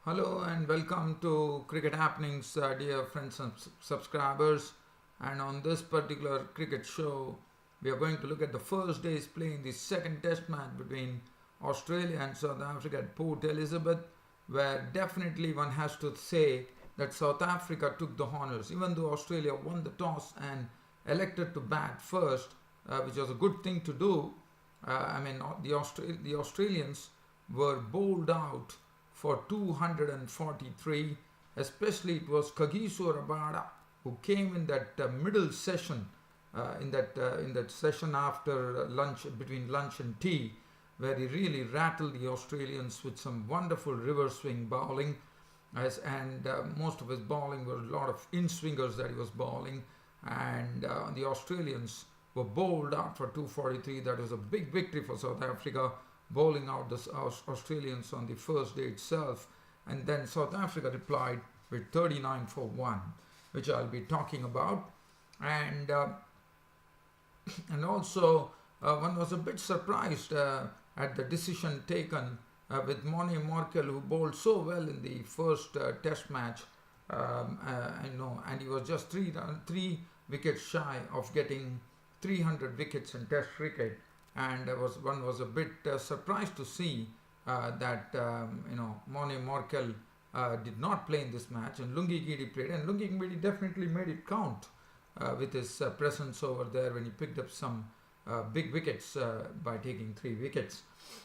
Hello and welcome to Cricket Happenings, dear friends and subscribers. And on this particular cricket show, we are going to look at the first day's play in the second test match between Australia and South Africa at Port Elizabeth, where definitely one has to say that South Africa took the honours, even though Australia won the toss and elected to bat first, which was a good thing to do. The Australians were bowled out for 243. Especially it was Kagiso Rabada who came in that middle session, in that session after lunch, between lunch and tea, where he really rattled the Australians with some wonderful reverse swing bowling, and most of his bowling were a lot of in-swingers that he was bowling, and the Australians were bowled out for 243. That was a big victory for South Africa, bowling out the Australians on the first day itself. And then South Africa replied with 39 for 1, which I'll be talking about. And also one was a bit surprised at the decision taken with Mone Morkel, who bowled so well in the first test match. And he was just three wickets shy of getting 300 wickets in test cricket. And one was a bit surprised to see that Mone Morkel did not play in this match, and Lungi Giri played, and Lungi Giri definitely made it count with his presence over there when he picked up some big wickets by taking 3 wickets.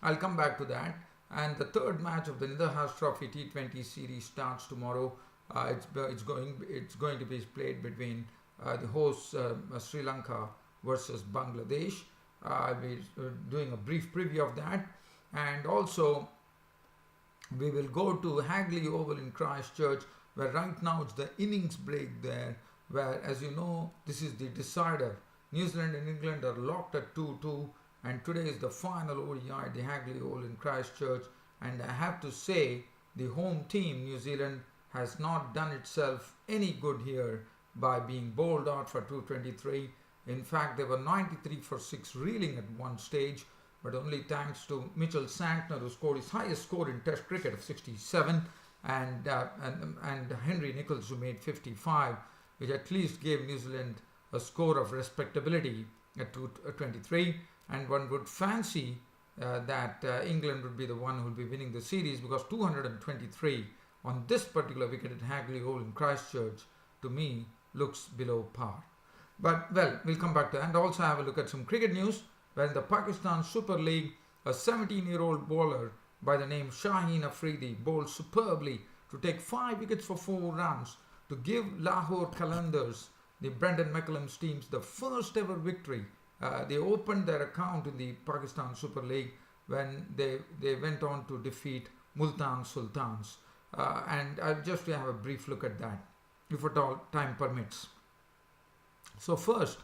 I'll come back to that. And the third match of the Nidahas Trophy T20 series starts tomorrow. It's going to be played between the hosts Sri Lanka versus Bangladesh. I'll be doing a brief preview of that, and also we will go to Hagley Oval in Christchurch, where right now it's the innings break there, where, as you know, this is the decider. New Zealand and England are locked at 2-2, and today is the final ODI at the Hagley Oval in Christchurch. And I have to say, the home team, New Zealand, has not done itself any good here by being bowled out for 223. In fact, they were 93 for 6, reeling at one stage, but only thanks to Mitchell Santner, who scored his highest score in Test cricket of 67, and Henry Nicholls, who made 55, which at least gave New Zealand a score of respectability at 223. And one would fancy that England would be the one who will be winning the series, because 223 on this particular wicket at Hagley Oval in Christchurch, to me, looks below par. But, well, we'll come back to that, and also have a look at some cricket news, where in the Pakistan Super League, a 17-year-old bowler by the name Shaheen Afridi bowled superbly to take 5 wickets for 4 runs to give Lahore Qalandars, the Brendan McCullum's teams, the first ever victory. They opened their account in the Pakistan Super League when they went on to defeat Multan Sultans. And I'll just have a brief look at that, if at all time permits. So first,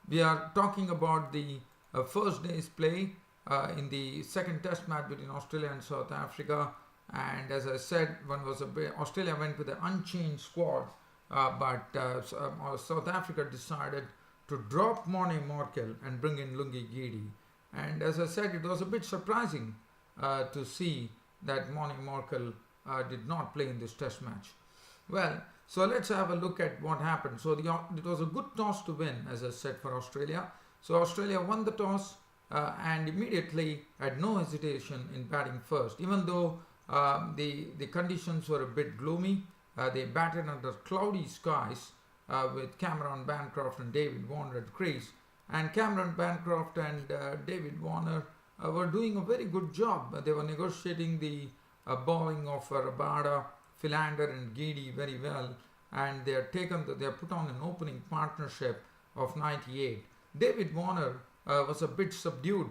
we are talking about the first day's play in the second test match between Australia and South Africa. And as I said, Australia went with an unchanged squad, but South Africa decided to drop Mone Morkel and bring in Lungi Giri. And as I said, it was a bit surprising to see that Mone Morkel did not play in this test match. Well, so let's have a look at what happened. So it was a good toss to win, as I said, for Australia. So Australia won the toss and immediately had no hesitation in batting first. Even though the conditions were a bit gloomy, they batted under cloudy skies with Cameron Bancroft and David Warner at crease. And Cameron Bancroft and David Warner were doing a very good job. They were negotiating the bowling of Rabada, Philander and Gidi very well, and they are put on an opening partnership of 98. David Warner was a bit subdued.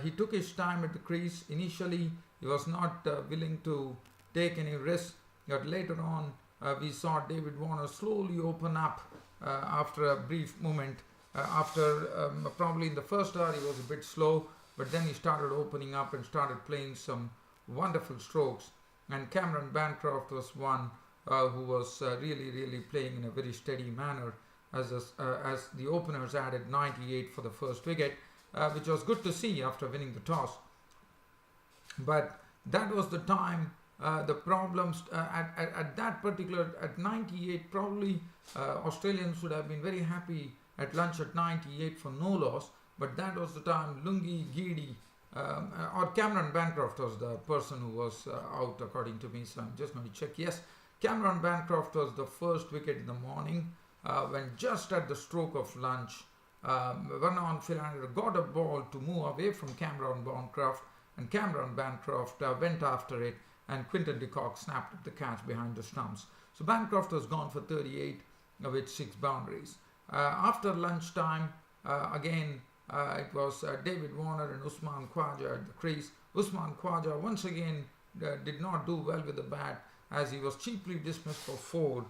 He took his time at the crease. Initially, he was not willing to take any risk, but later on, we saw David Warner slowly open up after a brief moment. Probably in the first hour, he was a bit slow, but then he started opening up and started playing some wonderful strokes. And Cameron Bancroft was one who was really playing in a very steady manner, as the openers added 98 for the first wicket, which was good to see after winning the toss. But that was the time the problems at that particular, at 98, probably Australians would have been very happy at lunch at 98 for no loss, but that was the time Lungi Gidi or Cameron Bancroft was the person who was out, according to me, so I'm just going to check. Yes, Cameron Bancroft was the first wicket in the morning when just at the stroke of lunch, Vernon Philander got a ball to move away from Cameron Bancroft, and Cameron Bancroft went after it, and Quinton de Kock snapped up the catch behind the stumps. So Bancroft was gone for 38 with 6 boundaries. After lunchtime, again, it was David Warner and Usman Khwaja at the crease. Usman Khwaja once again did not do well with the bat, as he was cheaply dismissed for 4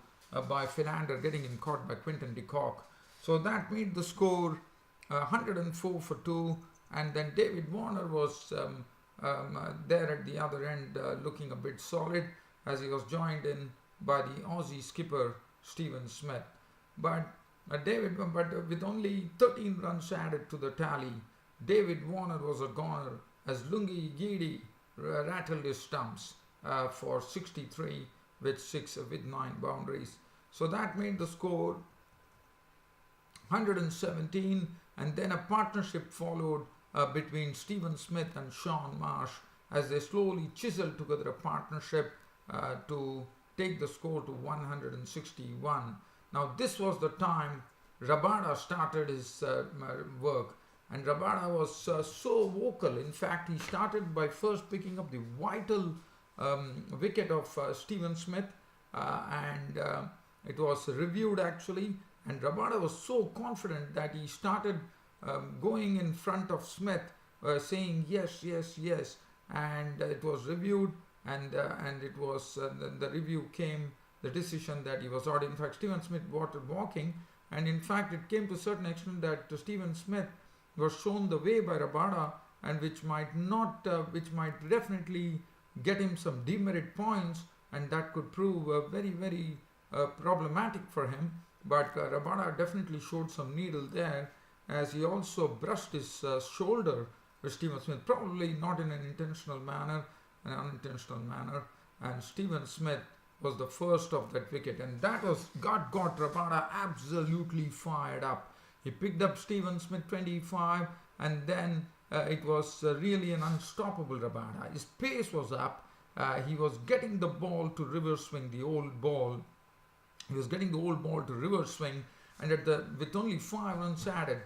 by Philander, getting him caught by Quinton de Kock. So that made the score 104 for 2, and then David Warner was there at the other end looking a bit solid, as he was joined in by the Aussie skipper Stephen Smith. But with only 13 runs added to the tally, David Warner was a goner as Lungi Gidi rattled his stumps for 63 with 9 boundaries. So that made the score 117, and then a partnership followed between Stephen Smith and Sean Marsh, as they slowly chiseled together a partnership to take the score to 161. Now this was the time Rabada started his work, and Rabada was so vocal. In fact, he started by first picking up the vital wicket of Stephen Smith, and it was reviewed actually, and Rabada was so confident that he started going in front of Smith, saying yes, yes, yes, and it was reviewed, and it was the review came the decision that he was out. In fact, Stephen Smith wanted walking, and in fact it came to a certain extent that Stephen Smith was shown the way by Rabada, and which might definitely get him some demerit points, and that could prove very, very problematic for him. But Rabada definitely showed some needle there, as he also brushed his shoulder with Stephen Smith, probably not in an intentional manner, an unintentional manner, and Stephen Smith was the first of that wicket, and that was got Rabada absolutely fired up. He picked up Stephen Smith 25, and then it was really an unstoppable Rabada. His pace was up. He was getting the ball to reverse swing, the old ball. He was getting the old ball to reverse swing, and with only 5 runs added,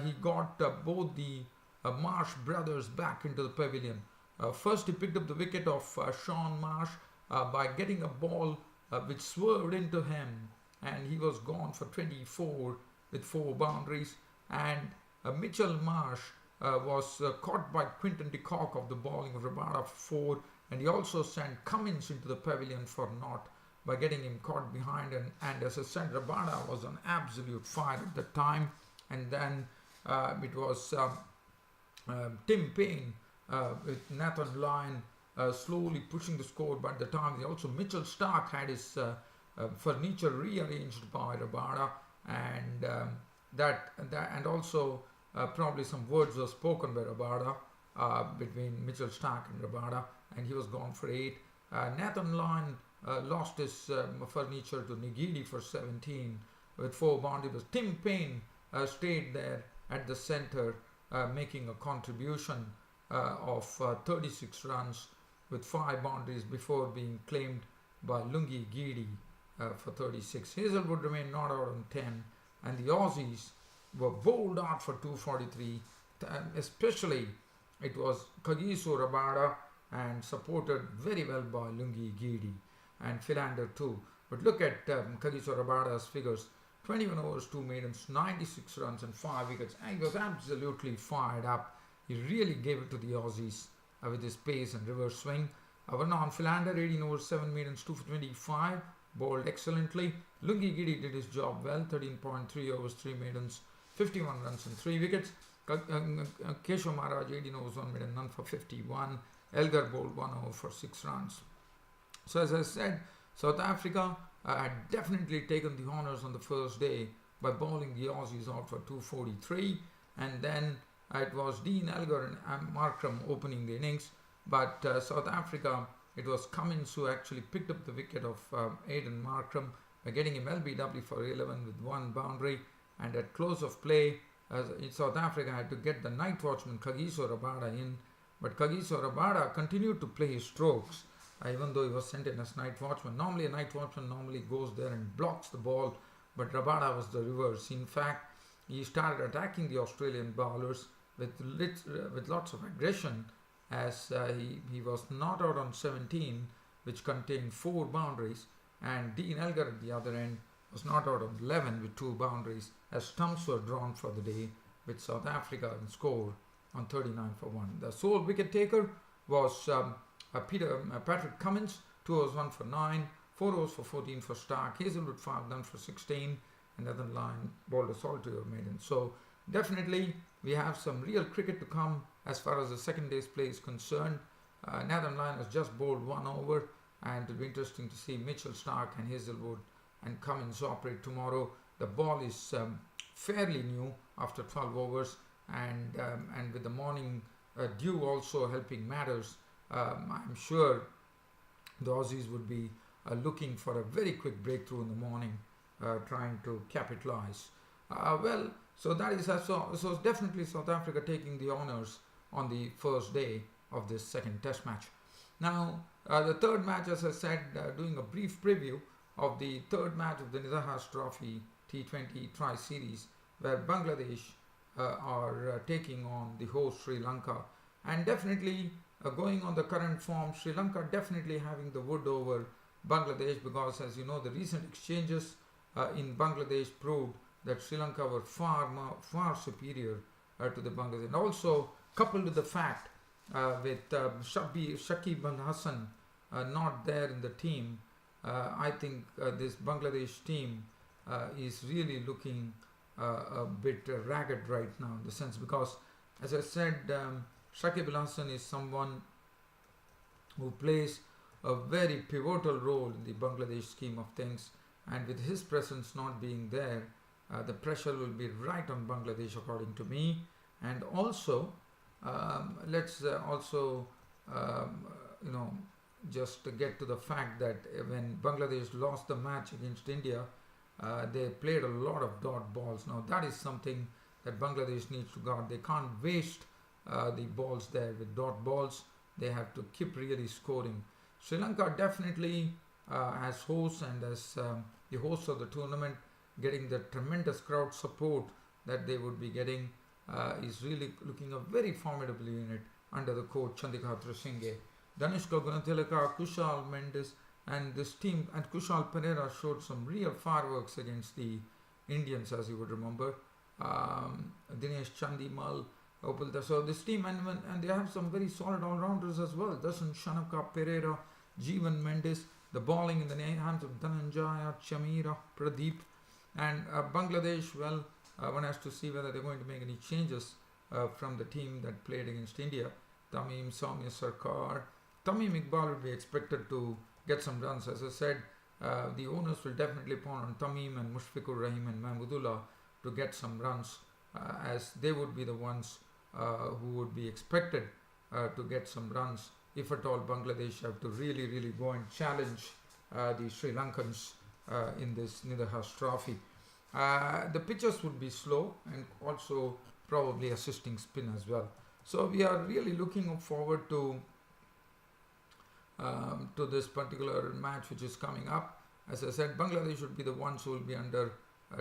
he got both the Marsh brothers back into the pavilion. First, he picked up the wicket of Sean Marsh by getting a ball which swerved into him, and he was gone for 24 with 4 boundaries. And Mitchell Marsh was caught by Quinton de Kock of the bowling of Rabada for 4, and he also sent Cummins into the pavilion for naught by getting him caught behind. And as I said, Rabada was an absolute fire at the time. And then it was Tim Payne with Nathan Lyon slowly pushing the score, but at the time also Mitchell Stark had his furniture rearranged by Rabada, and also probably some words were spoken by Rabada between Mitchell Stark and Rabada, and he was gone for 8. Nathan Lyon lost his furniture to Nigidi for 17 with 4 boundaries. Tim Payne stayed there at the center, making a contribution of 36 runs with 5 boundaries before being claimed by Lungi Gidi for 36. Hazelwood remained not out on 10, and the Aussies were bowled out for 243. Especially it was Kagiso Rabada, and supported very well by Lungi Gidi and Philander too. But look at Kagiso Rabada's figures: 21 overs, 2 maidens, 96 runs and 5 wickets. And he was absolutely fired up. He really gave it to the Aussies with his pace and reverse swing. Vernon Philander, 18 overs, 7 maidens, 2 for 25, bowled excellently. Lungi Gidi did his job well: 13.3 overs, 3 maidens, 51 runs and 3 wickets. Keshav Maharaj, 18 overs, 1 maiden, none for 51. Elgar bowled 1 over for 6 runs. So as I said, South Africa had definitely taken the honours on the first day by bowling the Aussies out for 243, and then it was Dean Elgar and Markram opening the innings, but South Africa It was Cummins who actually picked up the wicket of Aidan Markram by getting him LBW for 11 with one boundary. And at close of play, in South Africa had to get the night watchman Kagiso Rabada in. But Kagiso Rabada continued to play his strokes, even though he was sent in as night watchman. Normally a night watchman normally goes there and blocks the ball, but Rabada was the reverse. In fact, he started attacking the Australian bowlers with lots of aggression, as he was not out on 17, which contained 4 boundaries, and Dean Elgar at the other end was not out on 11 with 2 boundaries, as stumps were drawn for the day, with South Africa in score on 39 for 1. The sole wicket taker was Patrick Cummins, 2 overs 1 for 9, 4 overs for 14 for Stark, Hazelwood 5 done for 16, and Nathan Lyon bowled a solitary maiden. So definitely we have some real cricket to come as far as the second day's play is concerned. Nathan Lyon has just bowled 1 over, and it will be interesting to see Mitchell Stark and Hazelwood and Cummins operate tomorrow. The ball is fairly new after 12 overs, and with the morning dew also helping matters, I'm sure the Aussies would be looking for a very quick breakthrough in the morning, trying to capitalize. So that is so definitely South Africa taking the honours on the first day of this second test match. Now the third match, as I said, doing a brief preview of the third match of the Nidahas Trophy T20 Tri-Series, where Bangladesh are taking on the host Sri Lanka, and definitely going on the current form, Sri Lanka definitely having the wood over Bangladesh, because as you know, the recent exchanges in Bangladesh proved that Sri Lanka were far superior to the Bangladesh, and also coupled with the fact with Shakib Al Hasan not there in the team, I think this Bangladesh team is really looking a bit ragged right now, in the sense, because as I said, Shakib Al Hasan is someone who plays a very pivotal role in the Bangladesh scheme of things, and with his presence not being there, the pressure will be right on Bangladesh, according to me. And also let's also just to get to the fact that when Bangladesh lost the match against India, they played a lot of dot balls. Now that is something that Bangladesh needs to guard. They can't waste the balls there with dot balls. They have to keep really scoring. Sri Lanka definitely as hosts and as the hosts of the tournament, getting the tremendous crowd support that they would be getting, is really looking a very formidable unit under the coach Chandika Trisinghe. Danishka Gunatilaka, Kushal Mendes, and this team, and Kushal Pereira showed some real fireworks against the Indians, as you would remember. Dinesh Chandimal, Opalda. So this team, and they have some very solid all-rounders as well. Dasan Shanaka Pereira, Jeevan Mendes, the bowling in the hands of Dhananjaya, Chamira, Pradeep, and Bangladesh. Well, one has to see whether they're going to make any changes from the team that played against India. Tamim, Soumya Sarkar, Tamim Iqbal would be expected to get some runs. As I said, the owners will definitely point on Tamim and Mushfiqur Rahim and Mahmudullah to get some runs, as they would be the ones who would be expected to get some runs, if at all Bangladesh have to really go and challenge the Sri Lankans in this Nidahas Trophy. The pitches would be slow and also probably assisting spin as well. So we are really looking forward to this particular match which is coming up. As I said, Bangladesh should be the ones who will be under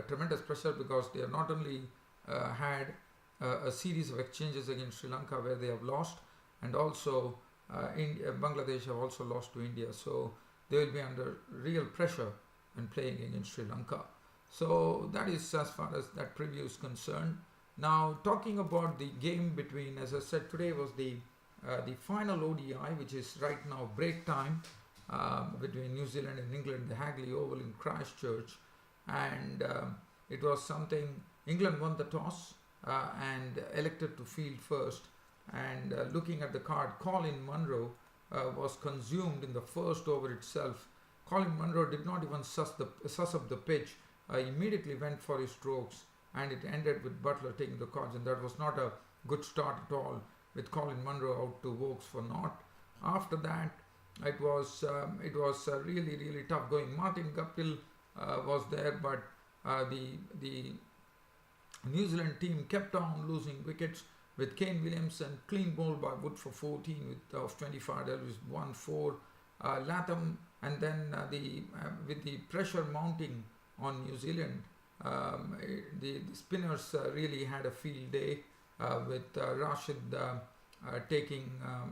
tremendous pressure, because they have not only had a series of exchanges against Sri Lanka where they have lost, and also Bangladesh have also lost to India. So they will be under real pressure when playing against Sri Lanka. So that is as far as that preview is concerned. Now, talking about the game between, as I said, today was the final ODI, which is right now break time between New Zealand and England, the Hagley Oval in Christchurch, and it was something. England won the toss and elected to field first, and looking at the card, Colin Munro was consumed in the first over itself. Colin Munro did not even suss up the pitch. Immediately went for his strokes, and it ended with Butler taking the cards, and that was not a good start at all, with Colin Munro out to Vokes for naught. After that, it was really really tough going. Martin Guptill was there, but the New Zealand team kept on losing wickets, with Kane Williamson clean bowled by Wood for 14 of 25 deliveries, 1-4. Latham, and then with the pressure mounting on New Zealand, the spinners really had a field day, with Rashid taking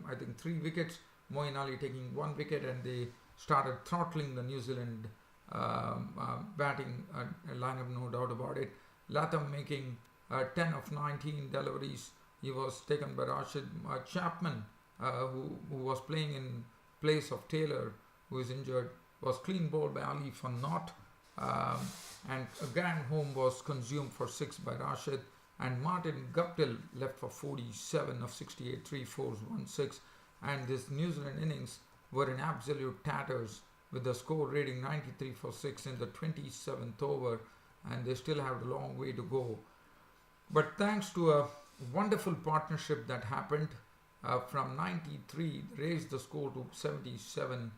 I think 3 wickets, Moeen Ali taking 1 wicket, and they started throttling the New Zealand batting lineup, no doubt about it. Latham making 10 of 19 deliveries. He was taken by Rashid. Chapman, who was playing in place of Taylor, who is injured, was clean bowled by Ali for naught. And a grand home was consumed for 6 by Rashid. And Martin Guptill left for 47 of 68, 3 fours, 1 6. And this New Zealand innings were in absolute tatters, with the score reading 93 for 6 in the 27th over, and they still have a long way to go. But thanks to a wonderful partnership that happened, from 93, they raised the score to 77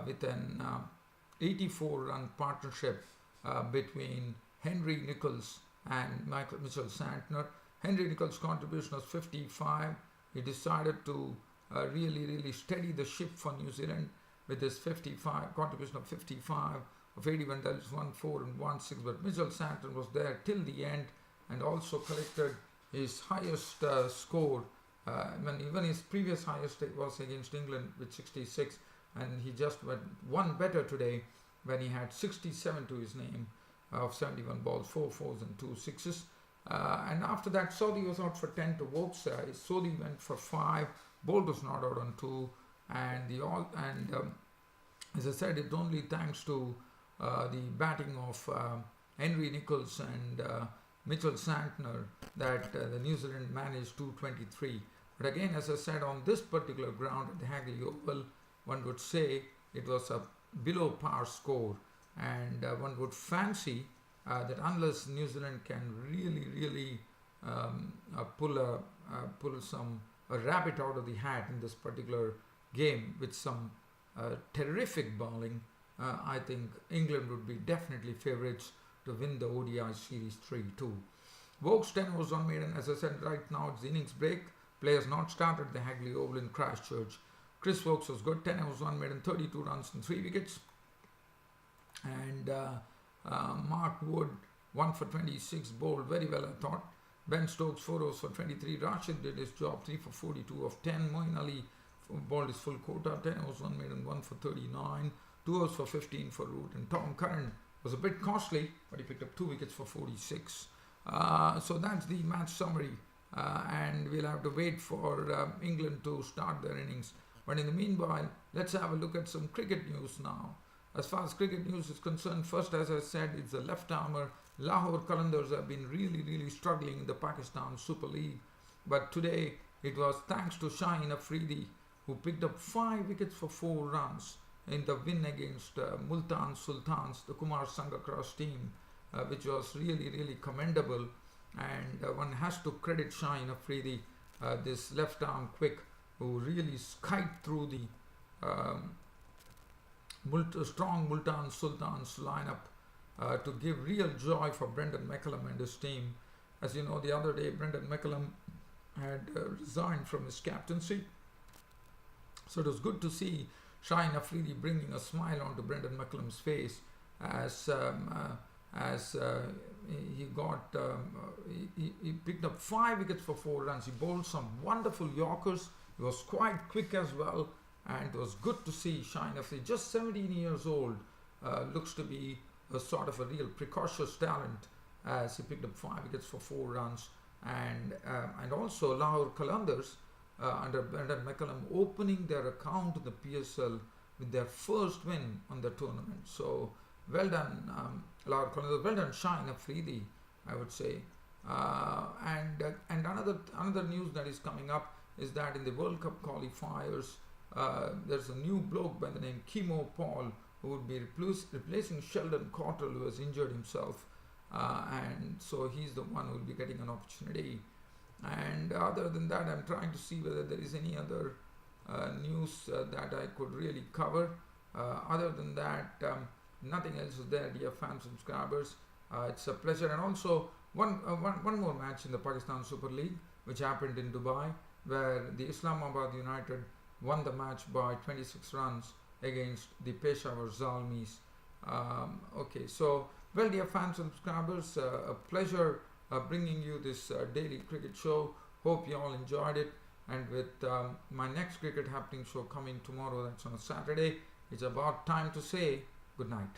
with an 84-run partnership between Henry Nicholls and Mitchell Santner. Henry Nicholls' contribution was 55. He decided to really steady the ship for New Zealand with his 55 contribution of 55 of 81 deliveries, 1-4 and 1-6. But Mitchell Santner was there till the end and also collected his highest score. Even his previous highest was against England with 66, and he just went one better today when he had 67 to his name of 71 balls, 4 fours and 2 sixes. And after that, Sodhi was out for 10 to Woke's side. Sodhi went for 5. Bolt was not out on 2, and as I said, it's only thanks to the batting of Henry Nicholls and Mitchell Santner that the New Zealand managed 223. But again, as I said, on this particular ground at the Hagley Oval, one would say it was a below par score, and one would fancy that unless New Zealand can really pull a rabbit out of the hat in this particular game with some terrific bowling, I think England would be definitely favourites to win the ODI series 3-2. Woke's 10 overs unmade, and as I said, right now it's the innings break. Players not started the Hagley Oval in Christchurch. Chris Woakes was good, 10 overs unmade and 32 runs and 3 wickets. And Mark Wood 1 for 26, bowled very well, I thought. Ben Stokes 4 overs for 23. Rashid did his job, 3 for 42 of 10. Moeen Ali bowled his full quota, 10 overs unmade and 1 for 39. 2 overs for 15 for Root. And Tom Curran was a bit costly, but he picked up 2 wickets for 46. So that's the match summary. And we'll have to wait for England to start their innings. But in the meanwhile, let's have a look at some cricket news now. As far as cricket news is concerned, first, as I said, it's the left armour. Lahore Qalandars have been really struggling in the Pakistan Super League. But today, it was thanks to Shaheen Afridi, who picked up 5 wickets for 4 runs in the win against Multan Sultans, the Kumar Sangakra's team, which was really commendable. And one has to credit Shaheen Afridi, this left arm quick, who really skied through the strong Multan Sultans lineup to give real joy for Brendan McCullum and his team. As you know, the other day Brendan McCullum had resigned from his captaincy, so it was good to see Shaheen Afridi bringing a smile onto Brendan McCullum's face as he picked up 5 wickets for 4 runs. He bowled some wonderful Yorkers. He was quite quick as well, and it was good to see Shaheen Afridi, just 17 years old, looks to be a sort of a real precocious talent, as he picked up 5 wickets for 4 runs. And also Lahore Qalandars under Brendan McCullum opening their account in the PSL with their first win on the tournament. So well done, Lahore Qalandars. Well done, Shaheen Afridi, I would say. And another news that is coming up is that in the World Cup qualifiers, there's a new bloke by the name Kimo Paul who would be replacing Sheldon Cottrell, who has injured himself, and so he's the one who will be getting an opportunity. And other than that, I'm trying to see whether there is any other news that I could really cover. Other than that, nothing else is there, dear fan subscribers. It's a pleasure. And also, one more match in the Pakistan Super League, which happened in Dubai, where the Islamabad United won the match by 26 runs against the Peshawar Zalmis. Okay, so, well, dear fans and subscribers, a pleasure bringing you this daily cricket show. Hope you all enjoyed it. And with my next cricket happening show coming tomorrow, that's on a Saturday, it's about time to say good night.